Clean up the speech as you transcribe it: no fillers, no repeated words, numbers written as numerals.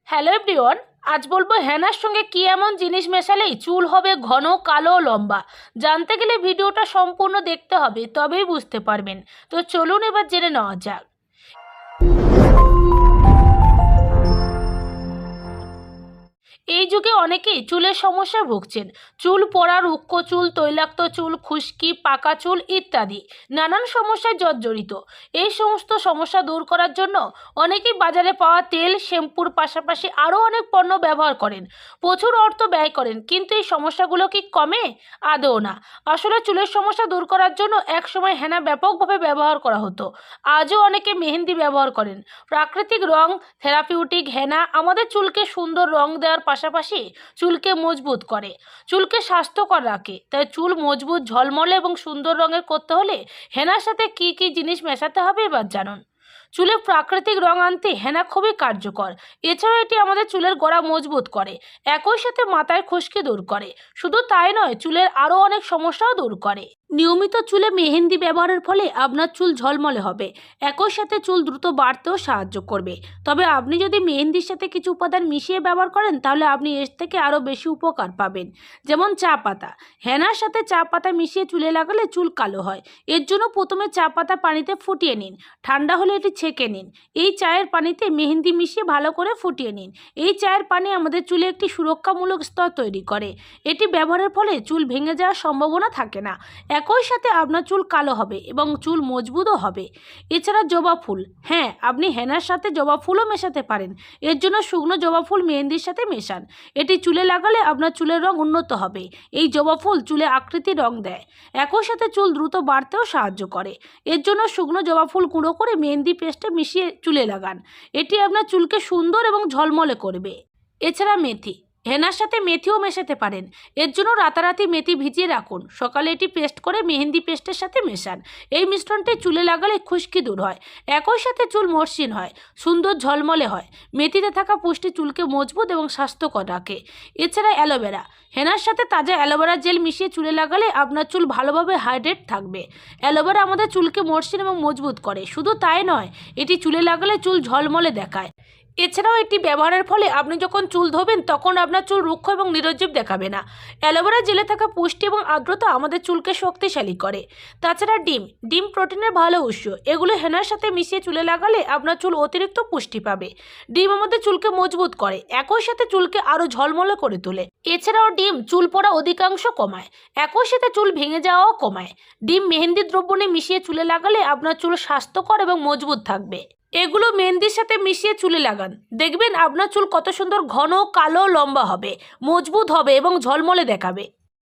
Hello everyone, আজ বলবো হেনার সঙ্গে কি এমন জিনিস মেশালেই চুল হবে ঘন কালো লম্বা। জানতে গেলে ভিডিওটা সম্পূর্ণ দেখতে হবে, তবেই বুঝতে পারবেন। তো চলুন এবার জেনে নেওয়া যাক। এই যুগে অনেকেই চুলের সমস্যায় ভুগছেন। চুল পড়া, রুক্ষ চুল, তৈলাক্ত চুল, খুশকি, পাকা চুল ইত্যাদি নানান সমস্যায় জর্জরিত। এই সমস্ত সমস্যা দূর করার জন্য অনেকেই বাজারে পাওয়া তেল, শ্যাম্পুর পাশাপাশি আরও অনেক পণ্য ব্যবহার করেন, প্রচুর অর্থ ব্যয় করেন, কিন্তু এই সমস্যাগুলো কি কমে? আদৌ না। আসলে চুলের সমস্যা দূর করার জন্য একসময় হেনা ব্যাপকভাবে ব্যবহার করা হতো। আজও অনেকে মেহেন্দি ব্যবহার করেন। প্রাকৃতিক রং, থেরাপিউটিক হেনা আমাদের চুলকে সুন্দর রং দেওয়ার পাশাপাশি চুলকে মজবুত করে, চুলকে স্বাস্থ্যকর রাখে। তাই চুল মজবুত, ঝলমলে এবং সুন্দর রঙের করতে হলে হেনার সাথে কি কি জিনিস মেশাতে হবে এবার জানুন। চুলে প্রাকৃতিক রং আনতে হেনা খুবই কার্যকর। এছাড়াও এটি আমাদের চুলের গোড়া মজবুত করে, একই সাথে মাথায় খুশকি দূর করে। শুধু তাই নয়, চুলের আরও অনেক সমস্যাও দূর করে। নিয়মিত চুলে মেহেন্দি ব্যবহারের ফলে আপনার চুল ঝলমলে হবে, একই সাথে চুল দ্রুত বাড়তেও সাহায্য করবে। তবে আপনি যদি মেহেন্দির সাথে কিছু উপাদান মিশিয়ে ব্যবহার করেন তাহলে আপনি এর থেকে আরও বেশি উপকার পাবেন। যেমন চা পাতা। হেনার সাথে চা পাতা মিশিয়ে চুলে লাগালে চুল কালো হয়। এর জন্য প্রথমে চা পাতা পানিতে ফুটিয়ে নিন, ঠান্ডা হলে এটি ছেঁকে নিন। এই চায়ের পানিতে মেহেন্দি মিশিয়ে ভালো করে ফুটিয়ে নিন। এই চায়ের পানি আমাদের চুলে একটি সুরক্ষামূলক স্তর তৈরি করে। এটি ব্যবহারের ফলে চুল ভেঙে যাওয়ার সম্ভাবনা থাকে না। একই সাথে আপনার চুল কালো হবে এবং চুল মজবুতও হবে। এছাড়া জবা ফুল। হ্যাঁ, আপনি হেনার সাথে জবা ফুলও মেশাতে পারেন। এর জন্য শুকনো জবা ফুল মেহেন্দির সাথে মেশান। এটি চুলে লাগালে আপনার চুলের রং উন্নত হবে। এই জবা ফুল চুলে আকৃতির রং দেয়, একই সাথে চুল দ্রুত বাড়তেও সাহায্য করে। এর জন্য শুকনো জবা ফুল গুঁড়ো করে মেহেন্দি পেস্টে মিশিয়ে চুলে লাগান। এটি আপনার চুলকে সুন্দর এবং ঝলমলে করবে। এছাড়া মেথি। হেনার সাথে মেথিও মেশাতে পারেন। এর জন্য রাতারাতি মেথি ভিজিয়ে রাখুন, সকালে এটি পেস্ট করে মেহেন্দি পেস্টের সাথে মেশান। এই মিশ্রণটি চুলে লাগালে খুশকি দূর হয়, একই সাথে চুল মসৃণ হয়, সুন্দর ঝলমলে হয়। মেথিতে থাকা পুষ্টি চুলকে মজবুত এবং স্বাস্থ্যকর রাখে। এছাড়া অ্যালোভেরা। হেনার সাথে তাজা অ্যালোভেরা জেল মিশিয়ে চুলে লাগালে আপনার চুল ভালোভাবে হাইড্রেট থাকবে। অ্যালোভেরা আমাদের চুলকে মসৃণ এবং মজবুত করে। শুধু তাই নয়, এটি চুলে লাগালে চুল ঝলমলে দেখায়। এছাড়াও এটি ব্যবহারের ফলে আপনি যখন চুল ধোবেন তখন আপনার চুল রুক্ষ এবং নিরুজ্জীব দেখাবে না। অ্যালোভেরা জেলে থাকা পুষ্টি এবং আর্দ্রতা আমাদের চুলকে শক্তিশালী করে। তাছাড়া ডিম প্রোটিনের ভালো উৎস। এগুলো হেনার সাথে মিশিয়ে চুলে লাগালে আপনার চুল অতিরিক্ত পুষ্টি পাবে। ডিম আমাদের চুলকে মজবুত করে, একই সাথে চুলকে আরও ঝলমলে করে তোলে। এছাড়াও ডিম চুল পড়া অধিকাংশ কমায়, একই সাথে চুল ভেঙে যাওয়াও কমায়। ডিম মেহেন্দি দ্রবণে মিশিয়ে চুলে লাগালে আপনার চুল স্বাস্থ্যকর এবং মজবুত থাকবে। এগুলো মেহেন্দির সাথে মিশিয়ে চুলে লাগান, দেখবেন আপনার চুল কত সুন্দর ঘন, কালো, লম্বা হবে, মজবুত হবে এবং ঝলমলে দেখাবে।